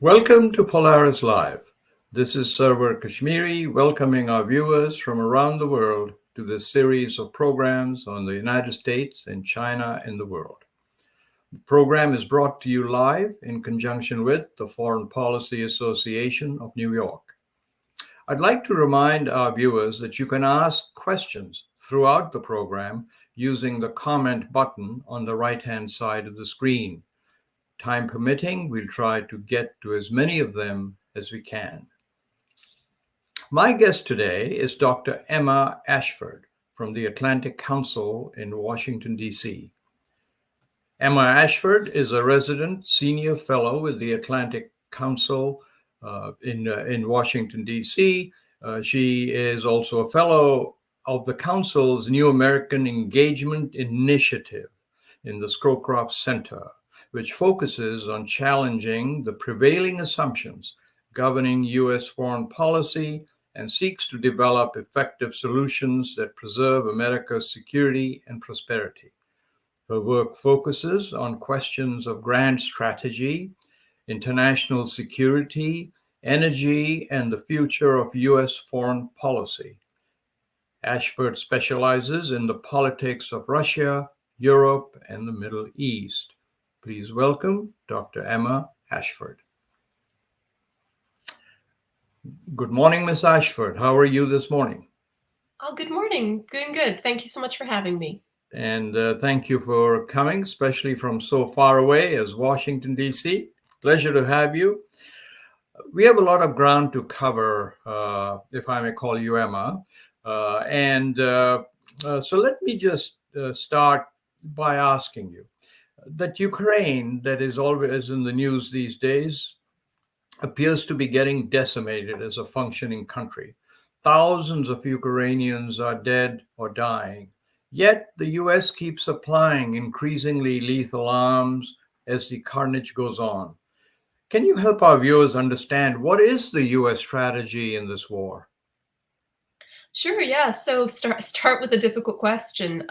Welcome to Polaris-Live. This is Sarwar Kashmeri welcoming our viewers from around the world to this series of programs on the United States and China in the world. The program is brought to you live in conjunction with the Foreign Policy Association of New York. I'd like to remind our viewers that you can ask questions throughout the program using the comment button on the right-hand side of the screen. Time permitting, we'll try to get to as many of them as we can. My guest today is Dr. Ema Ashford from the Atlantic Council in Washington, D.C. Ema Ashford is a resident senior fellow with the Atlantic Council in Washington, D.C. She is also a fellow of the Council's New American Engagement Initiative in the Scowcroft Center, which focuses on challenging the prevailing assumptions governing U.S. foreign policy and seeks to develop effective solutions that preserve America's security and prosperity. Her work focuses on questions of grand strategy, international security, energy, and the future of U.S. foreign policy. Ashford specializes in the politics of Russia, Europe, and the Middle East. Please welcome Dr. Ema Ashford. Good morning, Ms. Ashford. How are you this morning? Oh, good morning. Doing good. Thank you so much for having me. And thank you for coming, especially from so far away as Washington, D.C. Pleasure to have you. We have a lot of ground to cover, if I may call you Emma. So let me just start by asking you, that Ukraine, that is always in the news these days, appears to be getting decimated as a functioning country. Thousands of Ukrainians are dead or dying. Yet the U.S. keeps supplying increasingly lethal arms as the carnage goes on. Can you help our viewers understand what is the U.S. strategy in this war? Sure, yeah. So start with a difficult question.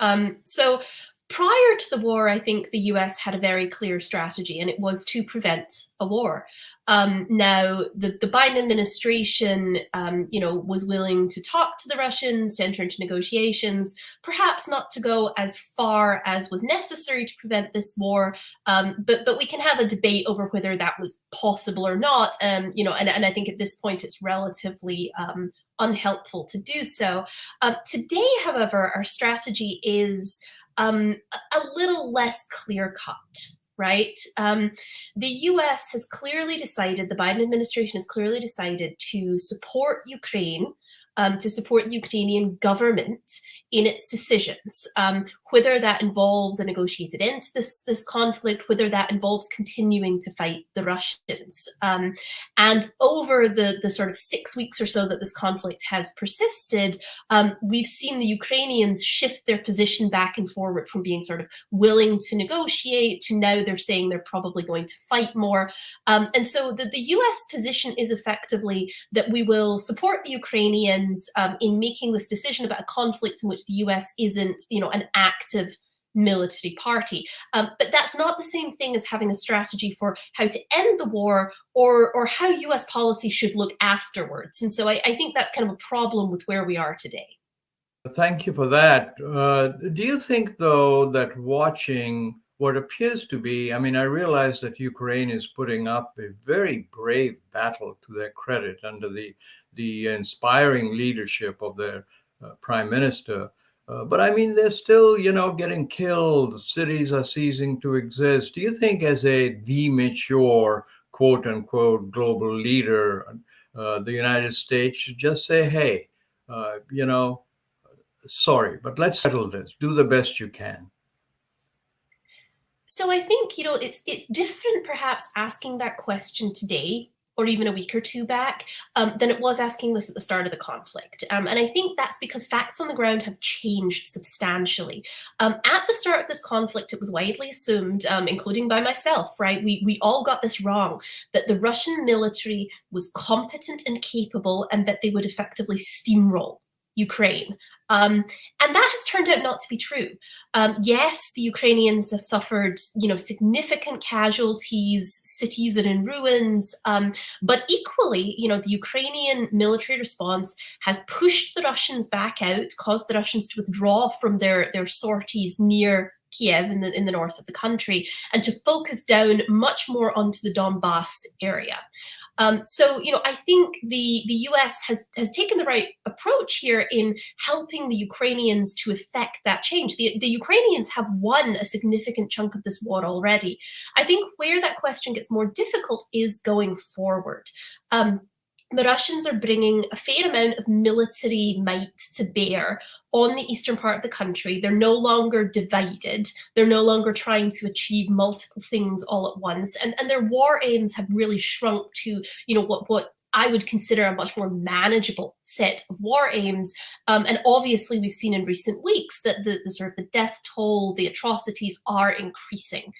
Prior to the war, I think the US had a very clear strategy, and it was to prevent a war. Now, the Biden administration, was willing to talk to the Russians, to enter into negotiations, perhaps not to go as far as was necessary to prevent this war, but we can have a debate over whether that was possible or not. And I think at this point it's relatively unhelpful to do so. Today, however, our strategy is a little less clear cut, right? The US has clearly decided, the Biden administration has clearly decided to support Ukraine, to support the Ukrainian government in its decisions, whether that involves a negotiated end to this conflict, whether that involves continuing to fight the Russians. And over the sort of 6 weeks or so that this conflict has persisted, we've seen the Ukrainians shift their position back and forward from being sort of willing to negotiate to now they're saying they're probably going to fight more. And so the US position is effectively that we will support the Ukrainians in making this decision about a conflict in which the US isn't, an active military party. But that's not the same thing as having a strategy for how to end the war or how US policy should look afterwards. And so I think that's kind of a problem with where we are today. Thank you for that. Do you think, though, that watching what appears to be, I realize that Ukraine is putting up a very brave battle, to their credit, under the inspiring leadership of their prime minister. But they're still, getting killed. Cities are ceasing to exist. Do you think, as a mature, quote unquote, global leader, the United States should just say, hey, sorry, but let's settle this. Do the best you can. So I think, it's different perhaps asking that question today or even a week or two back than it was asking this at the start of the conflict. And I think that's because facts on the ground have changed substantially. At the start of this conflict, it was widely assumed, including by myself, right? We all got this wrong, that the Russian military was competent and capable and that they would effectively steamroll Ukraine. And that has turned out not to be true. Yes, the Ukrainians have suffered, significant casualties, cities are in ruins, but equally, the Ukrainian military response has pushed the Russians back out, caused the Russians to withdraw from their sorties near Kiev in the north of the country, and to focus down much more onto the Donbass area. So, I think the US has taken the right approach here in helping the Ukrainians to effect that change. The Ukrainians have won a significant chunk of this war already. I think where that question gets more difficult is going forward. The Russians are bringing a fair amount of military might to bear on the eastern part of the country. They're no longer divided. They're no longer trying to achieve multiple things all at once. And their war aims have really shrunk to, what I would consider a much more manageable set of war aims. And obviously, we've seen in recent weeks that the sort of the death toll, the atrocities are increasing.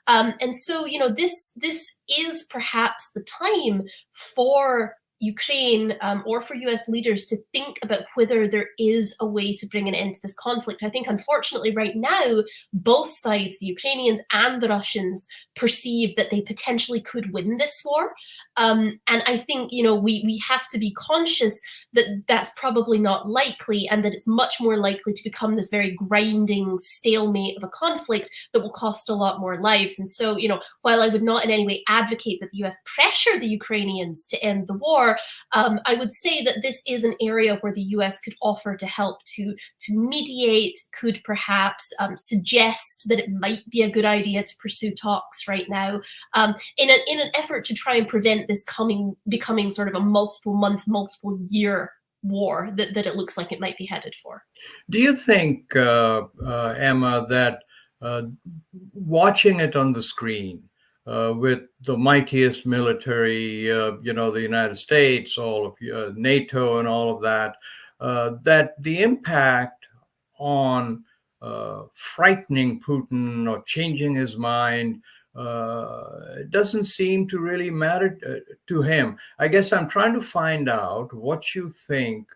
And so, this is perhaps the time for Ukraine or for US leaders to think about whether there is a way to bring an end to this conflict. I think, unfortunately, right now, both sides, the Ukrainians and the Russians, perceive that they potentially could win this war. And I think, we have to be conscious that that's probably not likely, and that it's much more likely to become this very grinding stalemate of a conflict that will cost a lot more lives. And so, while I would not in any way advocate that the US pressure the Ukrainians to end the war, I would say that this is an area where the US could offer to help to mediate, could perhaps suggest that it might be a good idea to pursue talks right now in an effort to try and prevent this becoming sort of a multiple month, multiple year war that it looks like it might be headed for. Do you think, Emma, that watching it on the screen, with the mightiest military, the United States, all of NATO and all of that, that the impact on frightening Putin or changing his mind doesn't seem to really matter to him? I guess I'm trying to find out what you think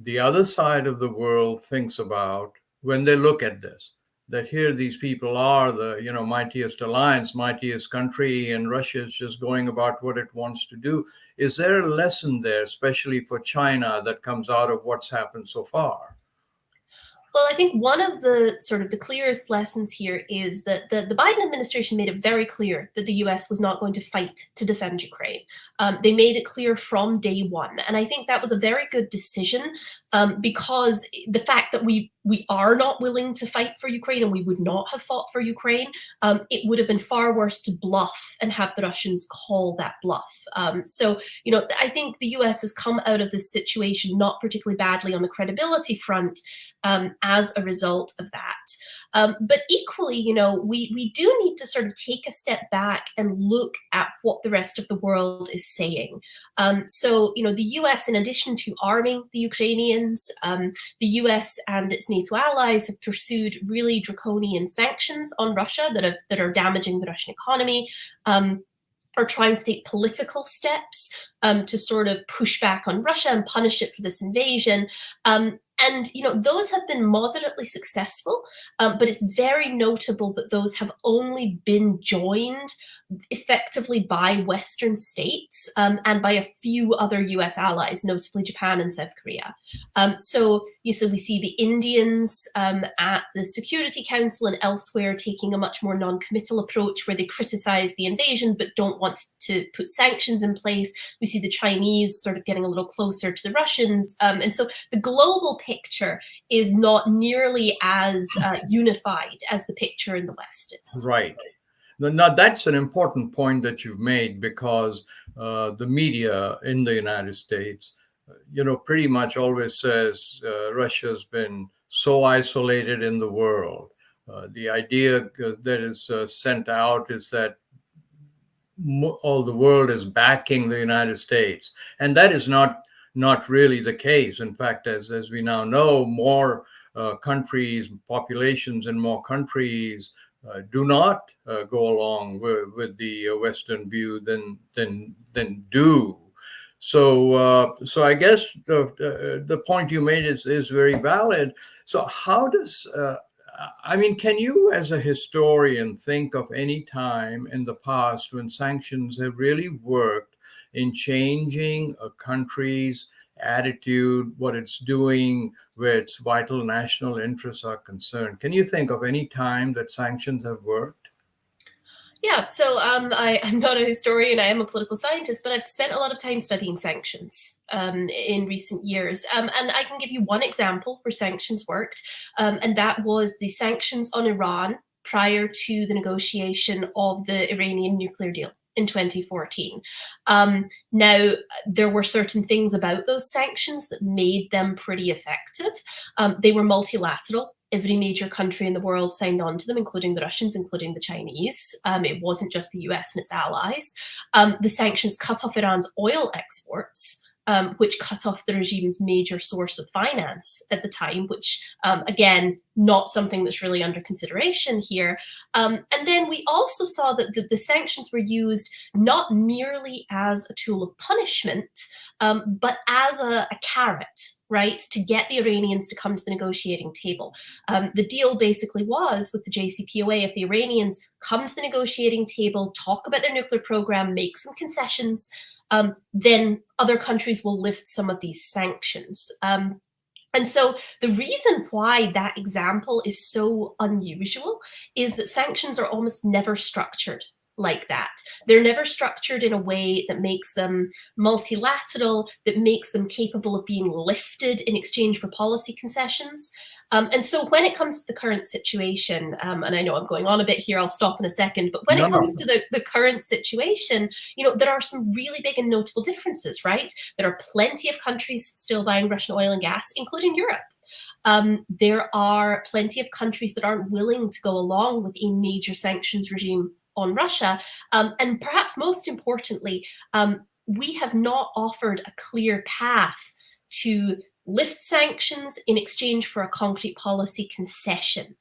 the other side of the world thinks about when they look at this. That here these people are the mightiest alliance, mightiest country, and Russia is just going about what it wants to do. Is there a lesson there, especially for China, that comes out of what's happened so far? Well, I think one of the sort of the clearest lessons here is that the Biden administration made it very clear that the US was not going to fight to defend Ukraine. They made it clear from day one. And I think that was a very good decision because the fact that we are not willing to fight for Ukraine, and we would not have fought for Ukraine, it would have been far worse to bluff and have the Russians call that bluff. So, I think the US has come out of this situation not particularly badly on the credibility front as a result of that. But equally, we do need to sort of take a step back and look at what the rest of the world is saying. So, the US, in addition to arming the Ukrainians, the US and its NATO allies have pursued really draconian sanctions on Russia that are damaging the Russian economy. Are trying to take political steps to sort of push back on Russia and punish it for this invasion. And, those have been moderately successful, but it's very notable that those have only been joined effectively by Western states and by a few other US allies, notably Japan and South Korea. So we see the Indians at the Security Council and elsewhere taking a much more non-committal approach where they criticize the invasion but don't want to put sanctions in place. We see the Chinese sort of getting a little closer to the Russians. And so the global picture is not nearly as unified as the picture in the West is. Right. Now, that's an important point that you've made, because the media in the United States, pretty much always says Russia's been so isolated in the world. The idea that is sent out is that all the world is backing the United States. And that is not really the case. In fact, as we now know, more countries, populations in more countries do not go along with the Western view than do. So I guess the point you made is very valid. So how does I mean, can you, as a historian, think of any time in the past when sanctions have really worked in changing a country's attitude, what it's doing, where its vital national interests are concerned? Can you think of any time that sanctions have worked? Yeah, so I'm not a historian, I am a political scientist, but I've spent a lot of time studying sanctions in recent years. And I can give you one example where sanctions worked, and that was the sanctions on Iran prior to the negotiation of the Iranian nuclear deal in 2014. Now, there were certain things about those sanctions that made them pretty effective. They were multilateral. Every major country in the world signed on to them, including the Russians, including the Chinese. It wasn't just the US and its allies. The sanctions cut off Iran's oil exports, which cut off the regime's major source of finance at the time, which, again, not something that's really under consideration here. And then we also saw that the sanctions were used not merely as a tool of punishment, but as a carrot, right, to get the Iranians to come to the negotiating table. The deal basically was with the JCPOA, if the Iranians come to the negotiating table, talk about their nuclear program, make some concessions, then other countries will lift some of these sanctions. And so the reason why that example is so unusual is that sanctions are almost never structured like that. They're never structured in a way that makes them multilateral, that makes them capable of being lifted in exchange for policy concessions. And so when it comes to the current situation, and I know I'm going on a bit here, I'll stop in a second, but when it comes to the current situation, there are some really big and notable differences, right? There are plenty of countries still buying Russian oil and gas, including Europe. There are plenty of countries that aren't willing to go along with a major sanctions regime on Russia. And perhaps most importantly, we have not offered a clear path to lift sanctions in exchange for a concrete policy concession.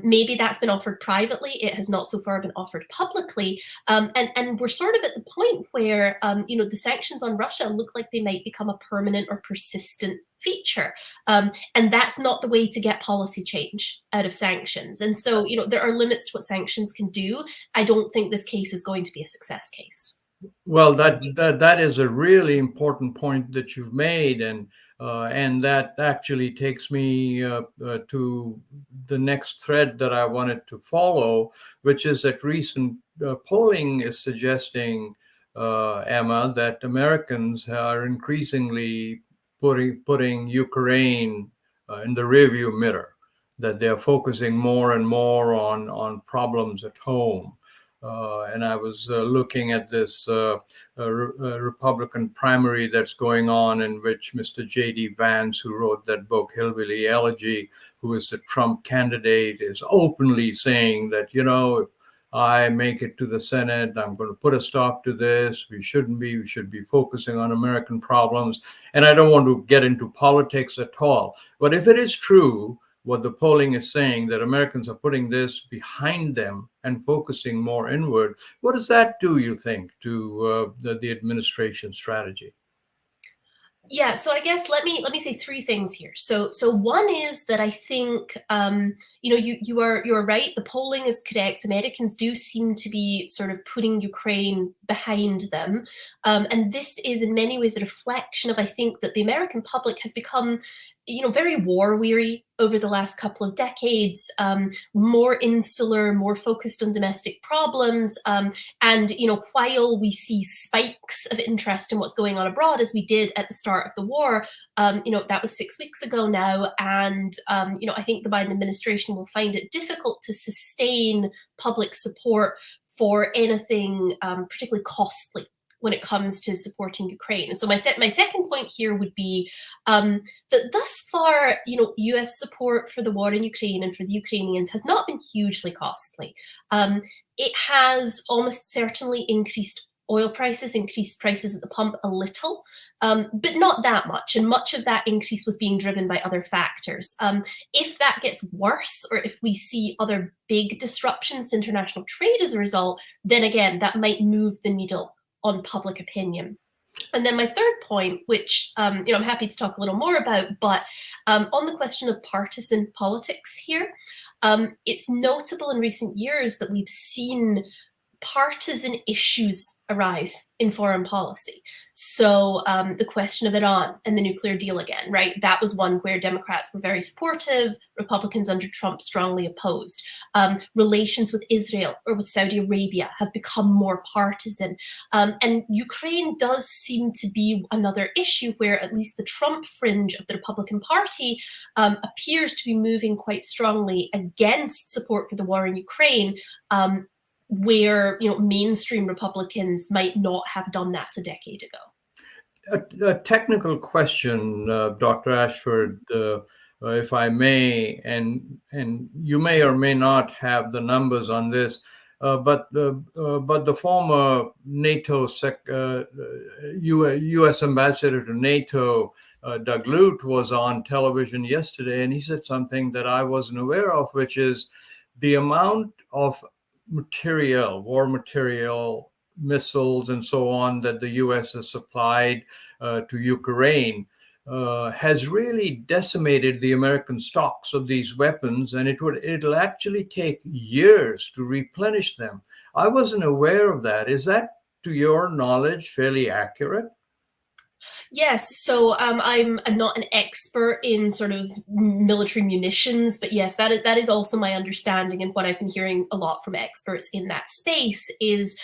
Maybe that's been offered privately. It has not so far been offered publicly. And we're sort of at the point where, the sanctions on Russia look like they might become a permanent or persistent feature. And that's not the way to get policy change out of sanctions. And so, there are limits to what sanctions can do. I don't think this case is going to be a success case. Well, that is a really important point that you've made, and that actually takes me to the next thread that I wanted to follow, which is that recent polling is suggesting, Emma, that Americans are increasingly putting Ukraine in the rearview mirror, that they're focusing more and more on problems at home. And I was looking at this Republican primary that's going on, in which Mr. J.D. Vance, who wrote that book, Hillbilly Elegy, who is the Trump candidate, is openly saying that, if I make it to the Senate, I'm going to put a stop to this. We should be focusing on American problems. And I don't want to get into politics at all. But if it is true, what the polling is saying, that Americans are putting this behind them and focusing more inward, what does that do, you think, to the administration strategy? Yeah, so I guess let me say three things here. So one is that I think you are right. The polling is correct. Americans do seem to be sort of putting Ukraine behind them, and this is in many ways a reflection of, I think, that the American public has become very war weary over the last couple of decades, more insular, more focused on domestic problems. And, while we see spikes of interest in what's going on abroad, as we did at the start of the war, that was 6 weeks ago now. And, I think the Biden administration will find it difficult to sustain public support for anything particularly costly when it comes to supporting Ukraine. And so my second point here would be that thus far, US support for the war in Ukraine and for the Ukrainians has not been hugely costly. It has almost certainly increased oil prices, increased prices at the pump a little, but not that much. And much of that increase was being driven by other factors. If that gets worse, or if we see other big disruptions to international trade as a result, then again, that might move the needle on public opinion. And then my third point, which I'm happy to talk a little more about, but on the question of partisan politics here, it's notable in recent years that we've seen partisan issues arise in foreign policy. So the question of Iran and the nuclear deal again, right? That was one where Democrats were very supportive, Republicans under Trump strongly opposed. Relations with Israel or with Saudi Arabia have become more partisan. And Ukraine does seem to be another issue where at least the Trump fringe of the Republican Party appears to be moving quite strongly against support for the war in Ukraine, where mainstream Republicans might not have done that a decade ago. A technical question, Dr. Ashford, if I may, and you may or may not have the numbers on this, but the former NATO U.S. ambassador to NATO, Doug Lute, was on television yesterday, and he said something that I wasn't aware of, which is the amount of material, war material, missiles, and so on that the U.S. has supplied to Ukraine has really decimated the American stocks of these weapons, and it'll actually take years to replenish them. I wasn't aware of that. Is that, to your knowledge, fairly accurate? Yes, so I'm not an expert in sort of military munitions, but yes, that is also my understanding, and what I've been hearing a lot from experts in that space is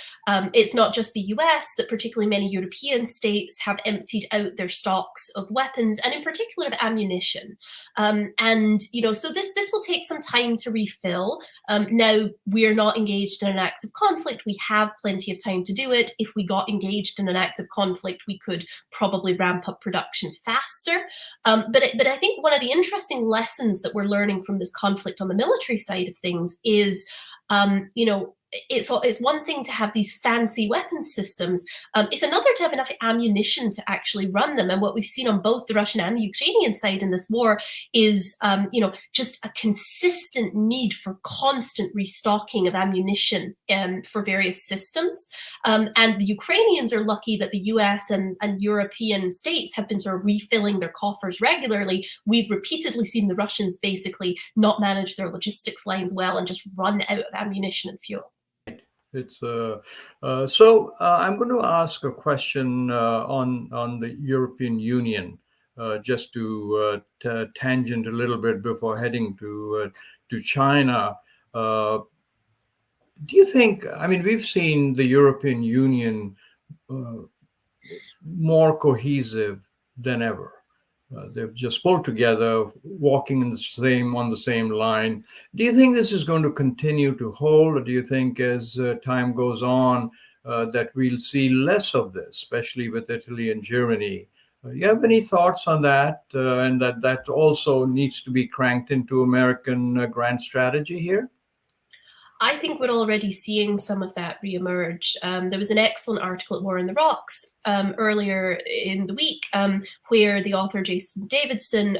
it's not just the US, that particularly many European states have emptied out their stocks of weapons, and in particular of ammunition. And so this will take some time to refill. Now, we're not engaged in an active conflict. We have plenty of time to do it. If we got engaged in an active conflict, we could probably ramp up production faster. But I think one of the interesting lessons that we're learning from this conflict on the military side of things is, it's one thing to have these fancy weapons systems. It's another to have enough ammunition to actually run them. And what we've seen on both the Russian and the Ukrainian side in this war is, just a consistent need for constant restocking of ammunition for various systems. And the Ukrainians are lucky that the US and European states have been sort of refilling their coffers regularly. We've repeatedly seen the Russians basically not manage their logistics lines well and just run out of ammunition and fuel. It's so I'm going to ask a question on the European Union, just to tangent a little bit before heading to China. Do you think? I mean, we've seen the European Union more cohesive than ever. They've just pulled together, walking on the same line. Do you think this is going to continue to hold, or do you think as time goes on that we'll see less of this, especially with Italy and Germany? You have any thoughts on that, and that also needs to be cranked into American grand strategy here? I think we're already seeing some of that reemerge. There was an excellent article at War in the Rocks earlier in the week where the author Jason Davidson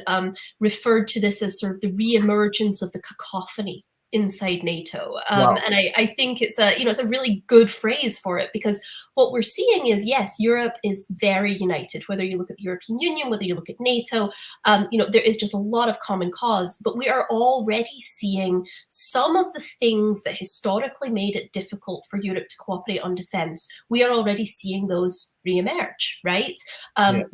referred to this as sort of the reemergence of the cacophony inside NATO. Wow. And I think it's a really good phrase for it, because what we're seeing is, yes, Europe is very united, whether you look at the European Union, whether you look at NATO, there is just a lot of common cause, but we are already seeing some of the things that historically made it difficult for Europe to cooperate on defense. We are already seeing those reemerge, right? Yes.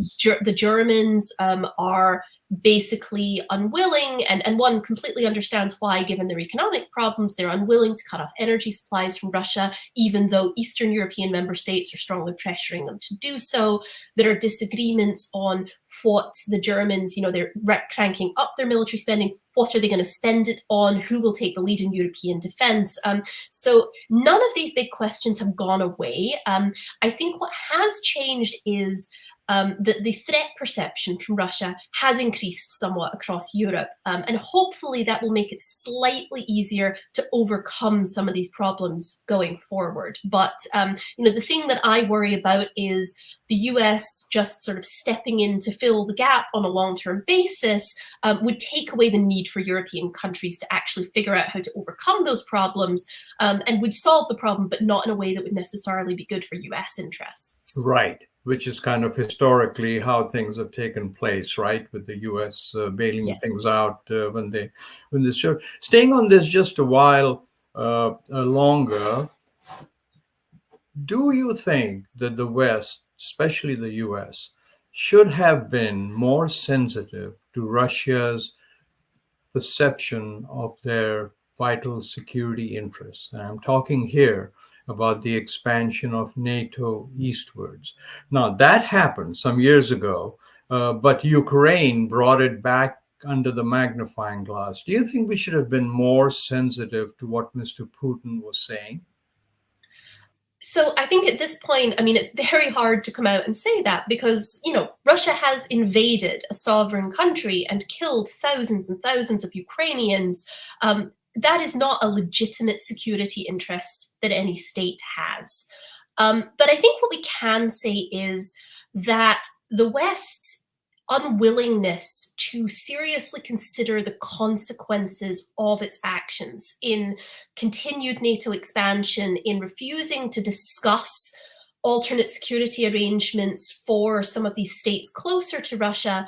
The Germans are basically unwilling, and one completely understands why, given their economic problems, they're unwilling to cut off energy supplies from Russia, even though Eastern European member states are strongly pressuring them to do so. There are disagreements on what the Germans, they're cranking up their military spending. What are they going to spend it on? Who will take the lead in European defense? So none of these big questions have gone away. I think what has changed is the threat perception from Russia has increased somewhat across Europe, and hopefully that will make it slightly easier to overcome some of these problems going forward. But the thing that I worry about is the US just sort of stepping in to fill the gap on a long-term basis would take away the need for European countries to actually figure out how to overcome those problems, and would solve the problem, but not in a way that would necessarily be good for US interests. Right. which is kind of historically how things have taken place, right? With the U.S. Bailing Yes. things out when they show. Staying on this just a while longer, do you think that the West, especially the U.S., should have been more sensitive to Russia's perception of their vital security interests? And I'm talking here about the expansion of NATO eastwards. Now, that happened some years ago, but Ukraine brought it back under the magnifying glass. Do you think we should have been more sensitive to what Mr. Putin was saying? So I think at this point, I mean, it's very hard to come out and say that because, Russia has invaded a sovereign country and killed thousands and thousands of Ukrainians. That is not a legitimate security interest that any state has. But I think what we can say is that the West's unwillingness to seriously consider the consequences of its actions in continued NATO expansion, in refusing to discuss alternate security arrangements for some of these states closer to Russia,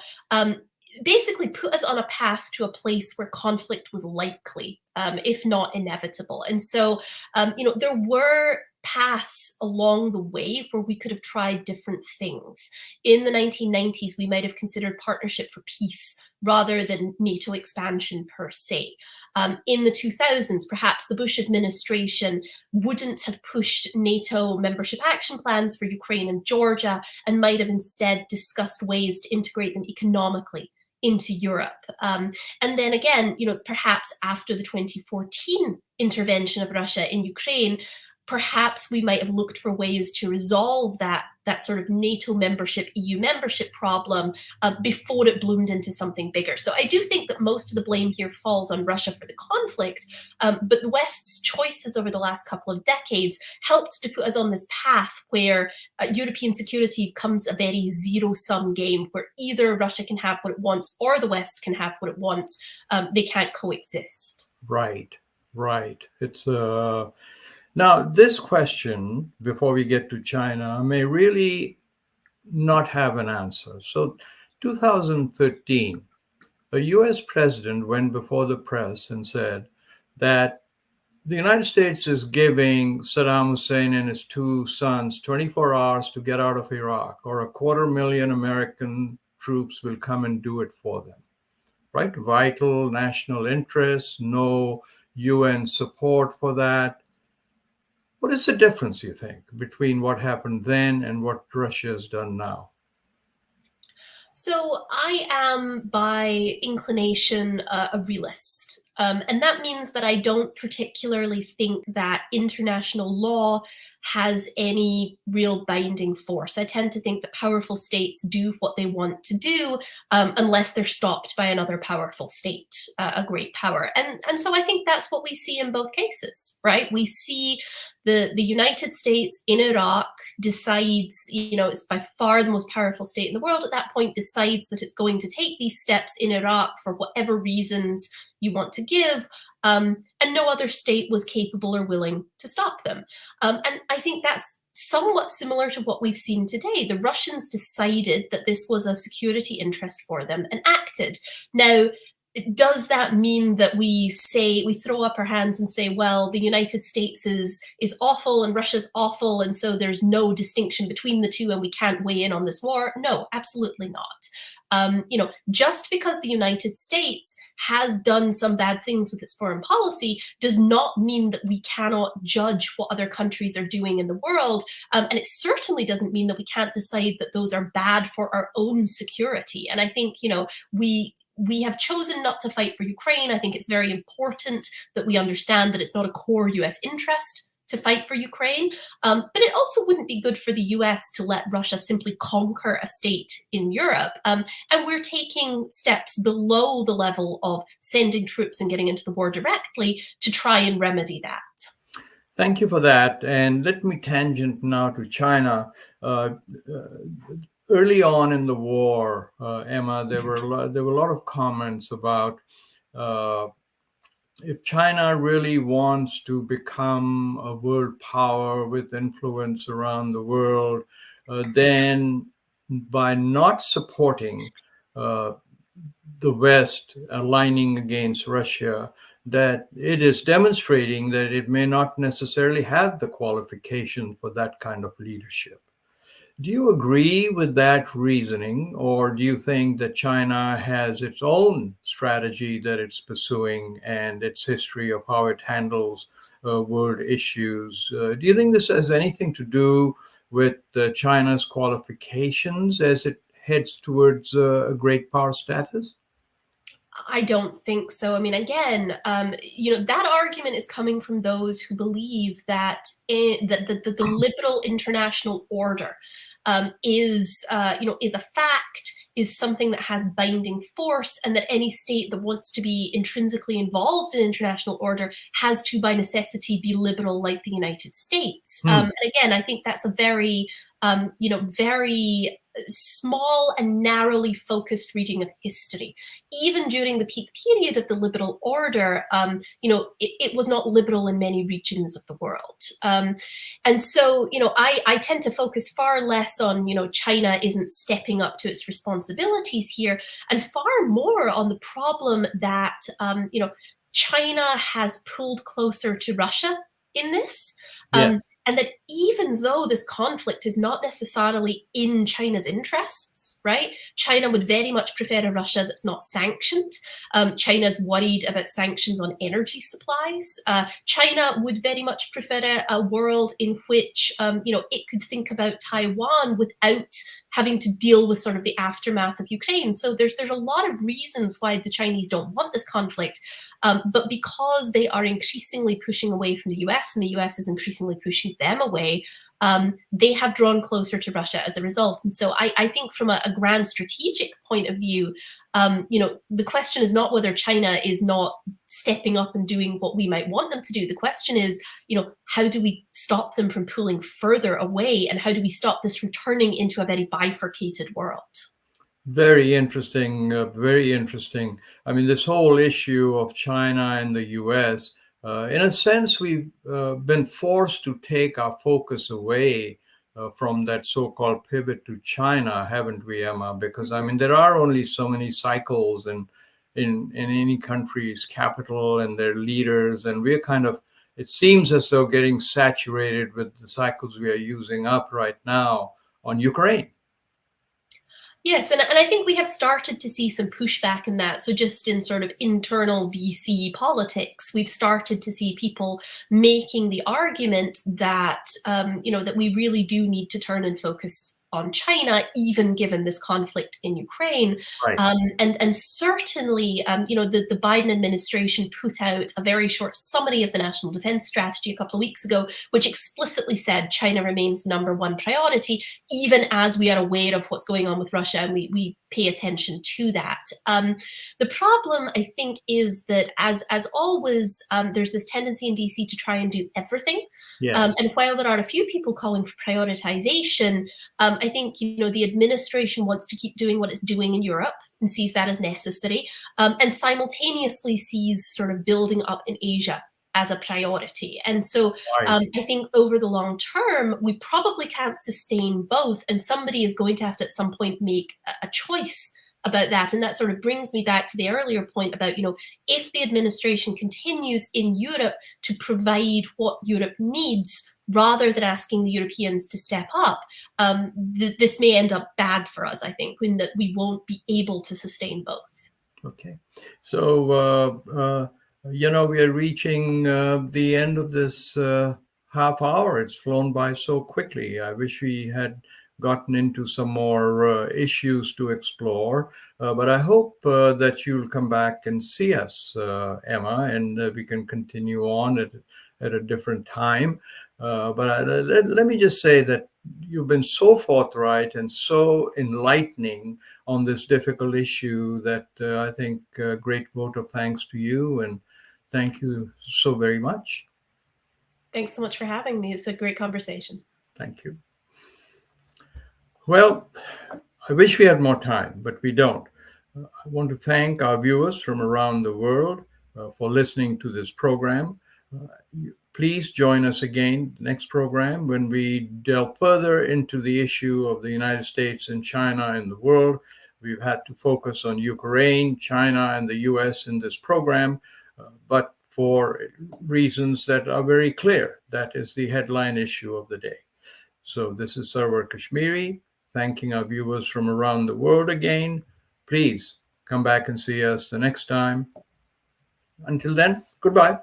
basically put us on a path to a place where conflict was likely, if not inevitable. And so, there were paths along the way where we could have tried different things. In the 1990s, we might have considered partnership for peace rather than NATO expansion per se. In the 2000s, perhaps the Bush administration wouldn't have pushed NATO membership action plans for Ukraine and Georgia and might have instead discussed ways to integrate them economically into Europe. And then again, perhaps after the 2014 intervention of Russia in Ukraine, perhaps we might have looked for ways to resolve that sort of NATO membership, EU membership problem before it bloomed into something bigger. So I do think that most of the blame here falls on Russia for the conflict, but the West's choices over the last couple of decades helped to put us on this path where European security becomes a very zero-sum game where either Russia can have what it wants or the West can have what it wants. They can't coexist. Right. It's Now, this question, before we get to China, may really not have an answer. So, 2013, a US president went before the press and said that the United States is giving Saddam Hussein and his two sons 24 hours to get out of Iraq, or 250,000 American troops will come and do it for them. Right? Vital national interests, no UN support for that. What is the difference, you think, between what happened then and what Russia has done now? So I am by inclination a realist. And that means that I don't particularly think that international law has any real binding force. I tend to think that powerful states do what they want to do unless they're stopped by another powerful state, a great power. And so I think that's what we see in both cases, right? We see the United States in Iraq decides, it's by far the most powerful state in the world at that point, decides that it's going to take these steps in Iraq for whatever reasons you want to give, and no other state was capable or willing to stop them. And I think that's somewhat similar to what we've seen today. The Russians decided that this was a security interest for them and acted. Now, does that mean that we throw up our hands and say, well, the United States is awful and Russia's awful, and so there's no distinction between the two and we can't weigh in on this war? No, absolutely not. Just because the United States has done some bad things with its foreign policy does not mean that we cannot judge what other countries are doing in the world. And it certainly doesn't mean that we can't decide that those are bad for our own security. And I think, we have chosen not to fight for Ukraine. I think it's very important that we understand that it's not a core US interest to fight for Ukraine. But it also wouldn't be good for the US to let Russia simply conquer a state in Europe. And we're taking steps below the level of sending troops and getting into the war directly to try and remedy that. Thank you for that. And let me tangent now to China. Early on in the war, Emma, there were a lot of comments about if China really wants to become a world power with influence around the world, then by not supporting the West aligning against Russia, that it is demonstrating that it may not necessarily have the qualification for that kind of leadership. Do you agree with that reasoning, or do you think that China has its own strategy that it's pursuing and its history of how it handles world issues? Do you think this has anything to do with China's qualifications as it heads towards a great power status? I don't think so. I mean, again, that argument is coming from those who believe that the liberal international order is a fact, is something that has binding force, and that any state that wants to be intrinsically involved in international order has to, by necessity, be liberal, like the United States. And again, I think that's a very very small and narrowly focused reading of history. Even during the peak period of the liberal order, it was not liberal in many regions of the world. And so, I tend to focus far less on, China isn't stepping up to its responsibilities here, and far more on the problem that, China has pulled closer to Russia in this. Yes. And that even though this conflict is not necessarily in China's interests, right? China would very much prefer a Russia that's not sanctioned. China's worried about sanctions on energy supplies. China would very much prefer a world in which, it could think about Taiwan without having to deal with sort of the aftermath of Ukraine. So there's a lot of reasons why the Chinese don't want this conflict. But because they are increasingly pushing away from the US, and the US is increasingly pushing them away, they have drawn closer to Russia as a result. And so I think from a grand strategic point of view, the question is not whether China is not stepping up and doing what we might want them to do. The question is, how do we stop them from pulling further away? And how do we stop this from turning into a very bifurcated world? Very interesting, very interesting. I mean, this whole issue of China and the US, in a sense, we've been forced to take our focus away from that so-called pivot to China, haven't we, Emma? Because, I mean, there are only so many cycles in any country's capital and their leaders, and we're kind of, it seems as though getting saturated with the cycles we are using up right now on Ukraine. Yes, and I think we have started to see some pushback in that. So just in sort of internal DC politics, we've started to see people making the argument that, that we really do need to turn and focus on China, even given this conflict in Ukraine. Right. And certainly, the Biden administration put out a very short summary of the national defense strategy a couple of weeks ago, which explicitly said China remains the number one priority, even as we are aware of what's going on with Russia, and we pay attention to that. The problem, I think, is that as always, there's this tendency in DC to try and do everything. Yes. And while there are a few people calling for prioritization, I think the administration wants to keep doing what it's doing in Europe and sees that as necessary, and simultaneously sees sort of building up in Asia as a priority. And so Right. I think over the long term, we probably can't sustain both, and somebody is going to have to at some point make a choice about that. And that sort of brings me back to the earlier point about, if the administration continues in Europe to provide what Europe needs, rather than asking the Europeans to step up, this may end up bad for us, I think, in that we won't be able to sustain both. Okay. So, we are reaching the end of this half hour. It's flown by so quickly. I wish we had gotten into some more issues to explore, but I hope that you'll come back and see us, Emma, and we can continue on at a different time. But let me just say that you've been so forthright and so enlightening on this difficult issue that I think a great vote of thanks to you, and thank you so very much. Thanks so much for having me. It's been a great conversation. Thank you. Well, I wish we had more time, but we don't. I want to thank our viewers from around the world for listening to this program. Please join us again next program when we delve further into the issue of the United States and China in the world. We've had to focus on Ukraine, China, and the US in this program, but for reasons that are very clear. That is the headline issue of the day. So this is Sarwar Kashmiri, thanking our viewers from around the world again. Please come back and see us the next time. Until then, goodbye.